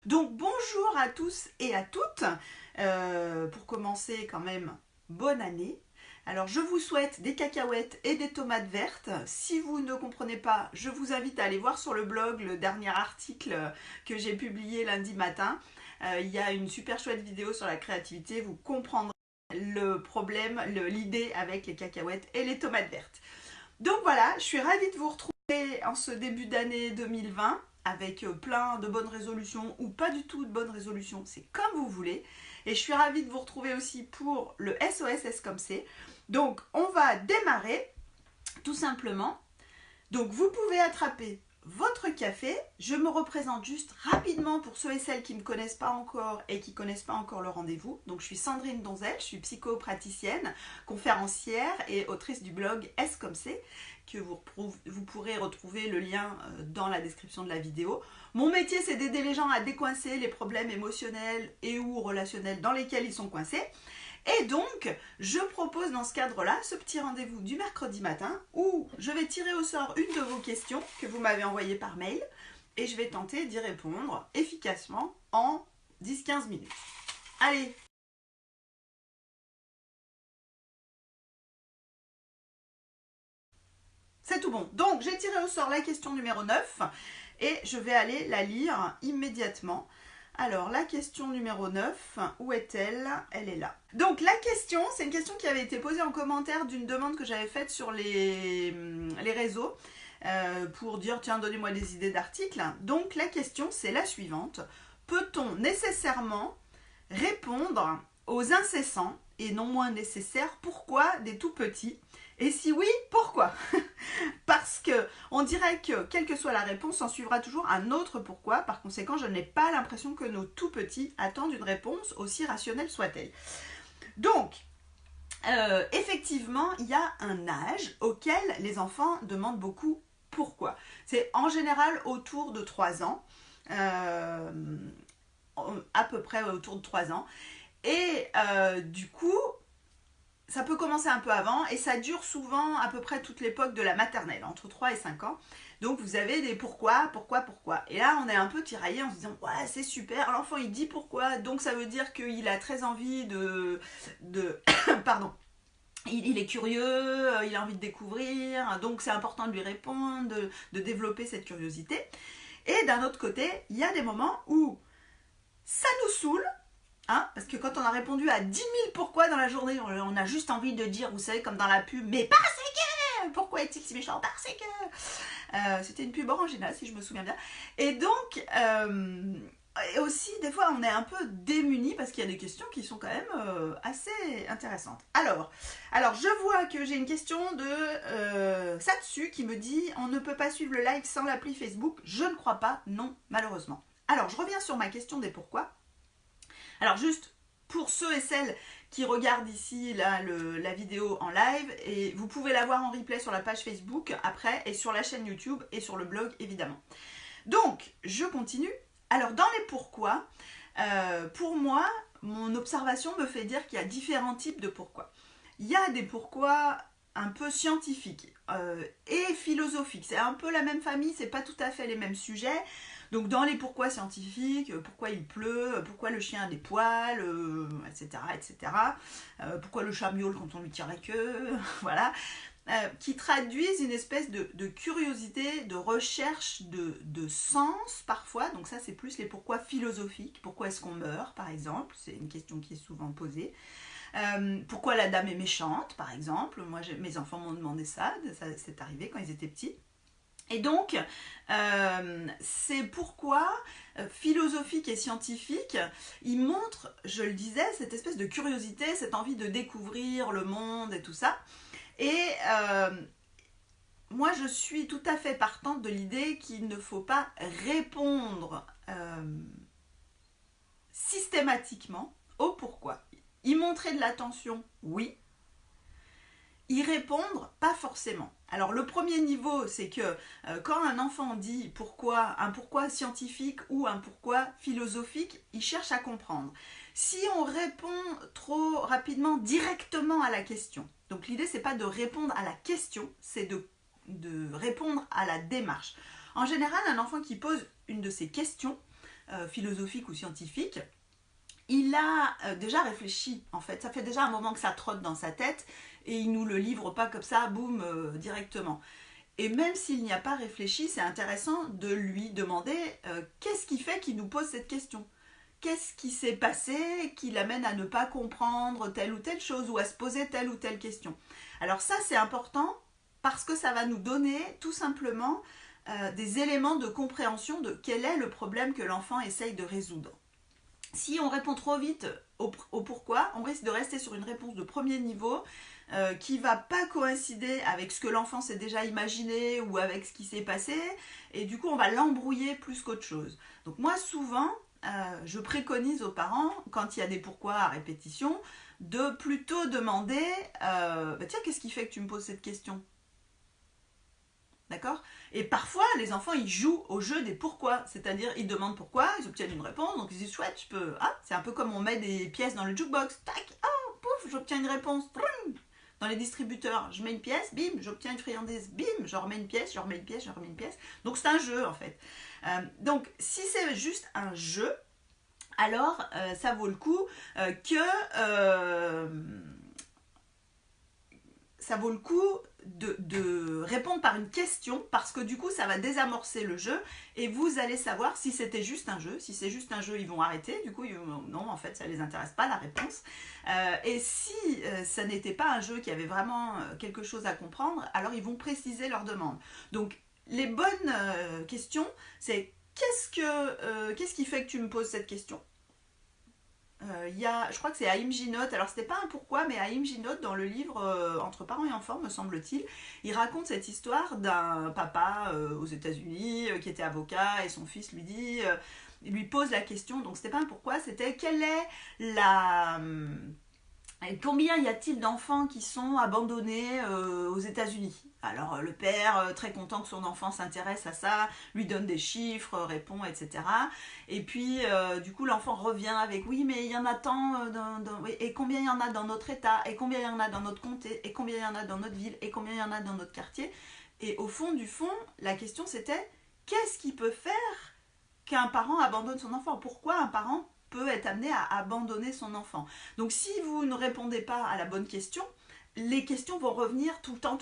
Donc bonjour à tous et à toutes. Pour commencer quand même, bonne année. Alors je vous souhaite des cacahuètes et des tomates vertes. Si vous ne comprenez pas, je vous invite à aller voir sur le blog le dernier article que j'ai publié lundi matin. Il y a une super chouette vidéo sur la créativité, vous comprendrez le problème, l'idée avec les cacahuètes et les tomates vertes. Donc voilà, je suis ravie de vous retrouver en ce début d'année 2020 avec plein de bonnes résolutions ou pas du tout de bonnes résolutions, c'est comme vous voulez. Et je suis ravie de vous retrouver aussi pour le SOS comme c'est. Donc on va démarrer tout simplement. Donc vous pouvez attraper votre café. Je me représente juste rapidement pour ceux et celles qui ne me connaissent pas encore et qui ne connaissent pas encore le rendez-vous. Donc je suis Sandrine Donzel, je suis psychopraticienne, conférencière et autrice du blog S comme c'est, que vous pourrez retrouver le lien dans la description de la vidéo. Mon métier, c'est d'aider les gens à décoincer les problèmes émotionnels et ou relationnels dans lesquels ils sont coincés. Et donc, je propose dans ce cadre-là ce petit rendez-vous du mercredi matin où je vais tirer au sort une de vos questions que vous m'avez envoyées par mail et je vais tenter d'y répondre efficacement en 10-15 minutes. Allez! C'est tout bon. Donc, j'ai tiré au sort la question numéro 9 et je vais aller la lire immédiatement. Alors, la question numéro 9, où est-elle? Elle est là. Donc, la question, c'est une question qui avait été posée en commentaire d'une demande que j'avais faite sur les réseaux pour dire, tiens, donnez-moi des idées d'articles. Donc, la question, c'est la suivante. Peut-on nécessairement répondre aux incessants et non moins nécessaires pourquoi des tout petits? Et si oui, pourquoi? Parce que on dirait que, quelle que soit la réponse, en suivra toujours un autre pourquoi. Par conséquent, je n'ai pas l'impression que nos tout petits attendent une réponse, aussi rationnelle soit-elle. Donc, effectivement, il y a un âge auquel les enfants demandent beaucoup pourquoi. C'est en général autour de 3 ans, à peu près autour de 3 ans. Et du coup, ça peut commencer un peu avant et ça dure souvent à peu près toute l'époque de la maternelle, entre 3 et 5 ans. Donc vous avez des pourquoi. Et là on est un peu tiraillé en se disant ouais c'est super, l'enfant il dit pourquoi, donc ça veut dire qu'il a très envie pardon, il est curieux, il a envie de découvrir, donc c'est important de lui répondre, de développer cette curiosité. Et d'un autre côté, il y a des moments où ça nous saoule. Hein, parce que quand on a répondu à 10 000 pourquoi dans la journée, on a juste envie de dire, vous savez, comme dans la pub, mais parce que, pourquoi est-il si méchant? Parce que. C'était une pub Orangina, si je me souviens bien. Et donc, et aussi, des fois, on est un peu démunis parce qu'il y a des questions qui sont quand même assez intéressantes. Alors, je vois que j'ai une question de Satsu qui me dit, on ne peut pas suivre le live sans l'appli Facebook. Je ne crois pas, non, malheureusement. Alors, je reviens sur ma question des pourquoi. Alors juste pour ceux et celles qui regardent ici la vidéo en live, et vous pouvez la voir en replay sur la page Facebook après et sur la chaîne YouTube et sur le blog évidemment. Donc je continue. Alors dans les pourquoi, pour moi, mon observation me fait dire qu'il y a différents types de pourquoi. Il y a des pourquoi un peu scientifiques et philosophiques. C'est un peu la même famille, c'est pas tout à fait les mêmes sujets. Donc dans les pourquoi scientifiques, pourquoi il pleut, pourquoi le chien a des poils, etc. etc. Pourquoi le chat miaule quand on lui tire la queue, voilà. Qui traduisent une espèce de curiosité, de recherche de sens parfois. Donc ça c'est plus les pourquoi philosophiques. Pourquoi est-ce qu'on meurt par exemple? C'est une question qui est souvent posée. Pourquoi la dame est méchante par exemple? Moi mes enfants m'ont demandé ça c'est arrivé quand ils étaient petits. Et donc, c'est pourquoi, philosophique et scientifique, il montre, je le disais, cette espèce de curiosité, cette envie de découvrir le monde et tout ça. Et moi, je suis tout à fait partante de l'idée qu'il ne faut pas répondre systématiquement au pourquoi. Y montrer de l'attention, oui. Y répondre, pas forcément. Alors le premier niveau, c'est que quand un enfant dit pourquoi, un pourquoi scientifique ou un pourquoi philosophique, il cherche à comprendre. Si on répond trop rapidement directement à la question, donc l'idée c'est pas de répondre à la question, c'est de répondre à la démarche. En général, un enfant qui pose une de ces questions philosophique ou scientifique, il a déjà réfléchi, en fait. Ça fait déjà un moment que ça trotte dans sa tête et il ne nous le livre pas comme ça, boum, directement. Et même s'il n'y a pas réfléchi, c'est intéressant de lui demander qu'est-ce qui fait qu'il nous pose cette question. Qu'est-ce qui s'est passé qui l'amène à ne pas comprendre telle ou telle chose ou à se poser telle ou telle question. Alors ça, c'est important parce que ça va nous donner tout simplement des éléments de compréhension de quel est le problème que l'enfant essaye de résoudre. Si on répond trop vite au pourquoi, on risque de rester sur une réponse de premier niveau qui ne va pas coïncider avec ce que l'enfant s'est déjà imaginé ou avec ce qui s'est passé, et du coup on va l'embrouiller plus qu'autre chose. Donc moi souvent, je préconise aux parents, quand il y a des pourquoi à répétition, de plutôt demander tiens, qu'est-ce qui fait que tu me poses cette question ? D'accord ? Et parfois, les enfants, ils jouent au jeu des pourquoi. C'est-à-dire, ils demandent pourquoi, ils obtiennent une réponse, donc ils disent, chouette, je peux... Ah, c'est un peu comme on met des pièces dans le jukebox. Tac, ah, pouf, j'obtiens une réponse. Dans les distributeurs, je mets une pièce, bim, j'obtiens une friandise, bim, je remets une pièce, je remets une pièce, je remets une pièce. Donc c'est un jeu, en fait. Donc, si c'est juste un jeu, alors ça vaut le coup ça vaut le coup de répondre par une question, parce que du coup ça va désamorcer le jeu et vous allez savoir si c'était juste un jeu. Si c'est juste un jeu, ils vont arrêter, du coup non, en fait ça les intéresse pas la réponse, et si ça n'était pas un jeu qui avait vraiment quelque chose à comprendre, alors ils vont préciser leur demande. Donc les bonnes questions, c'est qu'est-ce qui fait que tu me poses cette question? Je crois que c'est Haïm Ginott, alors c'était pas un pourquoi, mais Haïm Ginott dans le livre Entre parents et enfants, me semble-t-il, il raconte cette histoire d'un papa aux États-Unis qui était avocat et son fils il lui pose la question, donc c'était pas un pourquoi, c'était quelle est la... Combien y a-t-il d'enfants qui sont abandonnés aux États-Unis? Alors le père, très content que son enfant s'intéresse à ça, lui donne des chiffres, répond, etc. Et puis du coup l'enfant revient avec oui, mais il y en a tant, oui, et combien il y en a dans notre état, et combien il y en a dans notre comté, et combien il y en a dans notre ville, et combien il y en a dans notre quartier. Et au fond du fond, la question c'était qu'est-ce qui peut faire qu'un parent abandonne son enfant? Pourquoi un parent peut être amené à abandonner son enfant? Donc si vous ne répondez pas à la bonne question, les questions vont revenir tout le temps.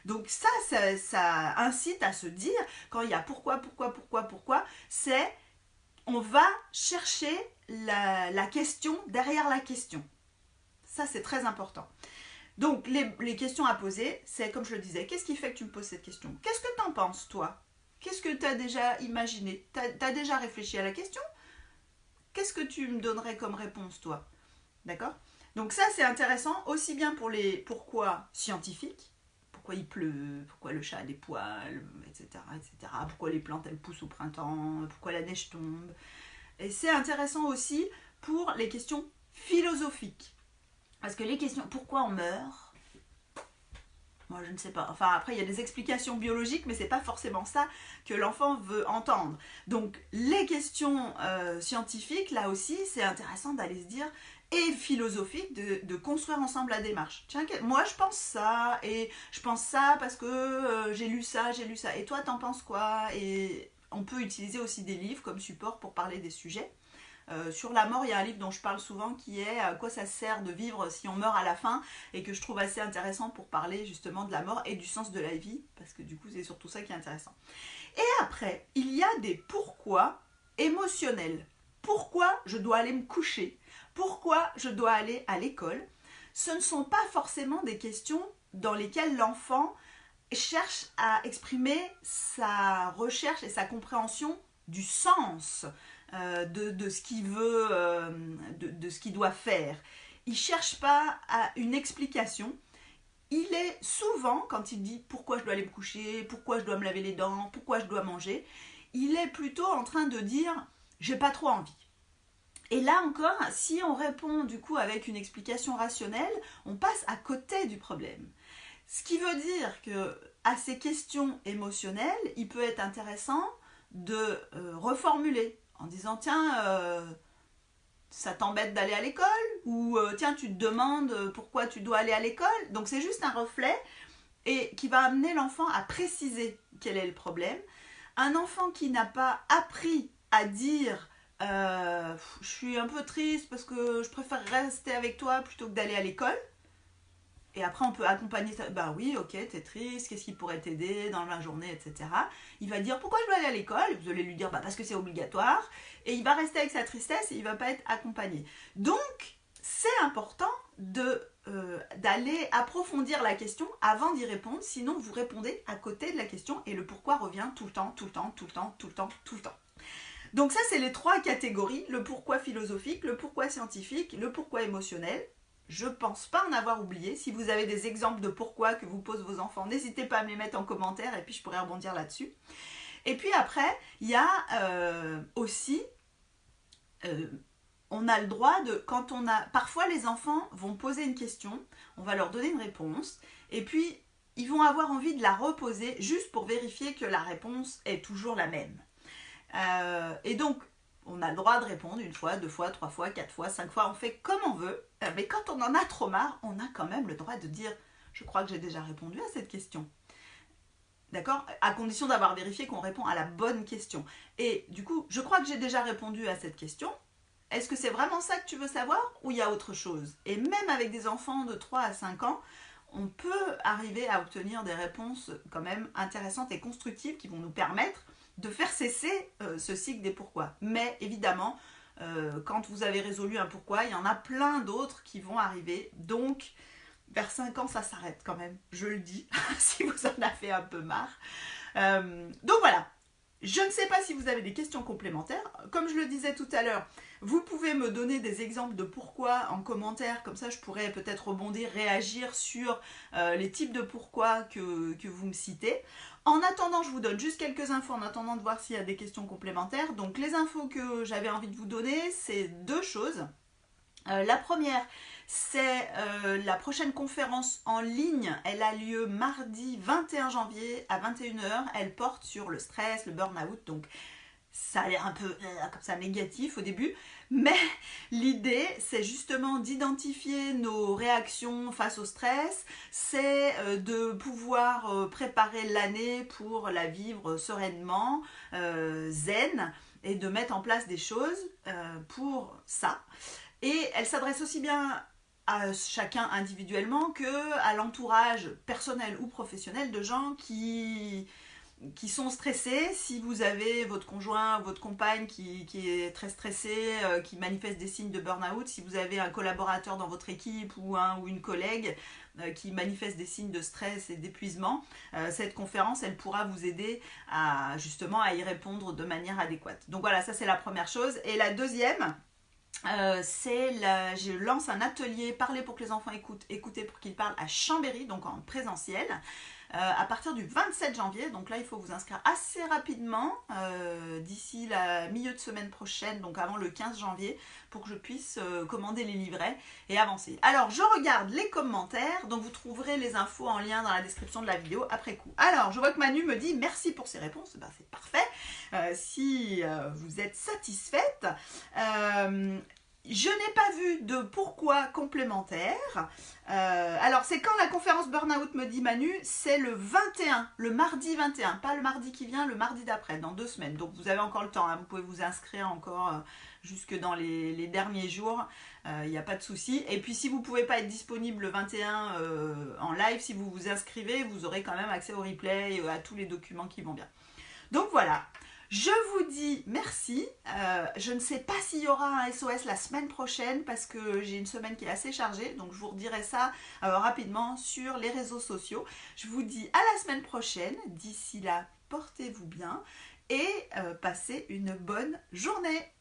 Donc ça incite à se dire, quand il y a pourquoi, c'est on va chercher la question derrière la question. Ça c'est très important. Donc les questions à poser, c'est comme je le disais, qu'est-ce qui fait que tu me poses cette question? Qu'est-ce que tu en penses toi? Qu'est-ce que tu as déjà imaginé? Tu as déjà réfléchi à la question? Qu'est-ce que tu me donnerais comme réponse, toi? D'accord? Donc ça, c'est intéressant, aussi bien pour les pourquoi scientifiques, pourquoi il pleut, pourquoi le chat a des poils, etc., pourquoi les plantes, elles poussent au printemps, pourquoi la neige tombe. Et c'est intéressant aussi pour les questions philosophiques. Parce que les questions, pourquoi on meurt? Moi, je ne sais pas. Enfin, après, il y a des explications biologiques, mais c'est pas forcément ça que l'enfant veut entendre. Donc, les questions scientifiques, là aussi, c'est intéressant d'aller se dire, et philosophique, de construire ensemble la démarche. Tiens, moi, je pense ça, et je pense ça parce que j'ai lu ça, et toi, t'en penses quoi? Et on peut utiliser aussi des livres comme support pour parler des sujets. Sur la mort, il y a un livre dont je parle souvent qui est à quoi ça sert de vivre si on meurt à la fin, et que je trouve assez intéressant pour parler justement de la mort et du sens de la vie, parce que du coup c'est surtout ça qui est intéressant. Et après, il y a des pourquoi émotionnels. Pourquoi je dois aller me coucher? Pourquoi je dois aller à l'école? Ce ne sont pas forcément des questions dans lesquelles l'enfant cherche à exprimer sa recherche et sa compréhension du sens de ce qu'il veut, de ce qu'il doit faire. Il ne cherche pas à une explication. Il est souvent, quand il dit pourquoi je dois aller me coucher, pourquoi je dois me laver les dents, pourquoi je dois manger, il est plutôt en train de dire j'ai pas trop envie. Et là encore, si on répond du coup avec une explication rationnelle, on passe à côté du problème. Ce qui veut dire que à ces questions émotionnelles, il peut être intéressant de reformuler en disant tiens, ça t'embête d'aller à l'école? Ou tiens, tu te demandes pourquoi tu dois aller à l'école? Donc c'est juste un reflet et qui va amener l'enfant à préciser quel est le problème. Un enfant qui n'a pas appris à dire je suis un peu triste parce que je préfère rester avec toi plutôt que d'aller à l'école. Et après, on peut accompagner ça. Bah oui, ok, t'es triste, qu'est-ce qui pourrait t'aider dans la journée, etc. Il va dire pourquoi je dois aller à l'école. Vous allez lui dire bah, parce que c'est obligatoire. Et il va rester avec sa tristesse et il va pas être accompagné. Donc, c'est important d'aller approfondir la question avant d'y répondre. Sinon, vous répondez à côté de la question et le pourquoi revient tout le temps, tout le temps, tout le temps, tout le temps, tout le temps. Donc ça, c'est les 3 catégories. Le pourquoi philosophique, le pourquoi scientifique, le pourquoi émotionnel. Je pense pas en avoir oublié. Si vous avez des exemples de pourquoi que vous posent vos enfants, n'hésitez pas à me les mettre en commentaire et puis je pourrais rebondir là-dessus. Et puis après, il y a aussi, on a le droit de, quand on a, parfois les enfants vont poser une question, on va leur donner une réponse et puis ils vont avoir envie de la reposer juste pour vérifier que la réponse est toujours la même. Et donc, on a le droit de répondre 1 fois, 2 fois, 3 fois, 4 fois, 5 fois, on fait comme on veut. Mais quand on en a trop marre, on a quand même le droit de dire « Je crois que j'ai déjà répondu à cette question ». D'accord? À condition d'avoir vérifié qu'on répond à la bonne question. Et du coup, je crois que j'ai déjà répondu à cette question. Est-ce que c'est vraiment ça que tu veux savoir ou il y a autre chose? Et même avec des enfants de 3 à 5 ans, on peut arriver à obtenir des réponses quand même intéressantes et constructives qui vont nous permettre de faire cesser ce cycle des pourquoi. Mais évidemment, quand vous avez résolu un pourquoi, il y en a plein d'autres qui vont arriver. Donc, vers 5 ans, ça s'arrête quand même, je le dis, si vous en avez un peu marre. Donc voilà, je ne sais pas si vous avez des questions complémentaires. Comme je le disais tout à l'heure, vous pouvez me donner des exemples de pourquoi en commentaire, comme ça je pourrais peut-être rebondir, réagir sur les types de pourquoi que vous me citez. En attendant, je vous donne juste quelques infos en attendant de voir s'il y a des questions complémentaires. Donc les infos que j'avais envie de vous donner, c'est 2 choses. La première, c'est la prochaine conférence en ligne. Elle a lieu mardi 21 janvier à 21h. Elle porte sur le stress, le burn-out. Donc ça a l'air un peu comme ça négatif au début, mais l'idée c'est justement d'identifier nos réactions face au stress, c'est de pouvoir préparer l'année pour la vivre sereinement, zen, et de mettre en place des choses pour ça. Et elle s'adresse aussi bien à chacun individuellement que à l'entourage personnel ou professionnel de gens qui sont stressés. Si vous avez votre conjoint, votre compagne qui est très stressé, qui manifeste des signes de burn-out, si vous avez un collaborateur dans votre équipe ou une collègue qui manifeste des signes de stress et d'épuisement, cette conférence, elle pourra vous aider justement à y répondre de manière adéquate. Donc voilà, ça c'est la première chose. Et la deuxième, je lance un atelier Parler pour que les enfants écoutent, écouter pour qu'ils parlent à Chambéry, donc en présentiel. À partir du 27 janvier, donc là il faut vous inscrire assez rapidement d'ici la milieu de semaine prochaine, donc avant le 15 janvier, pour que je puisse commander les livrets et avancer. Alors je regarde les commentaires, donc vous trouverez les infos en lien dans la description de la vidéo après coup. Alors je vois que Manu me dit merci pour ces réponses, ben, c'est parfait, si vous êtes satisfaite. Je n'ai pas vu de pourquoi complémentaire. Alors, c'est quand la conférence Burnout, me dit Manu, c'est le 21, le mardi 21, pas le mardi qui vient, le mardi d'après, dans 2 semaines. Donc, vous avez encore le temps, hein, vous pouvez vous inscrire encore jusque dans les derniers jours, il n'y a pas de souci. Et puis, si vous ne pouvez pas être disponible le 21 en live, si vous vous inscrivez, vous aurez quand même accès au replay, à tous les documents qui vont bien. Donc, voilà. Je vous dis merci, je ne sais pas s'il y aura un SOS la semaine prochaine parce que j'ai une semaine qui est assez chargée, donc je vous redirai ça rapidement sur les réseaux sociaux. Je vous dis à la semaine prochaine, d'ici là, portez-vous bien et passez une bonne journée.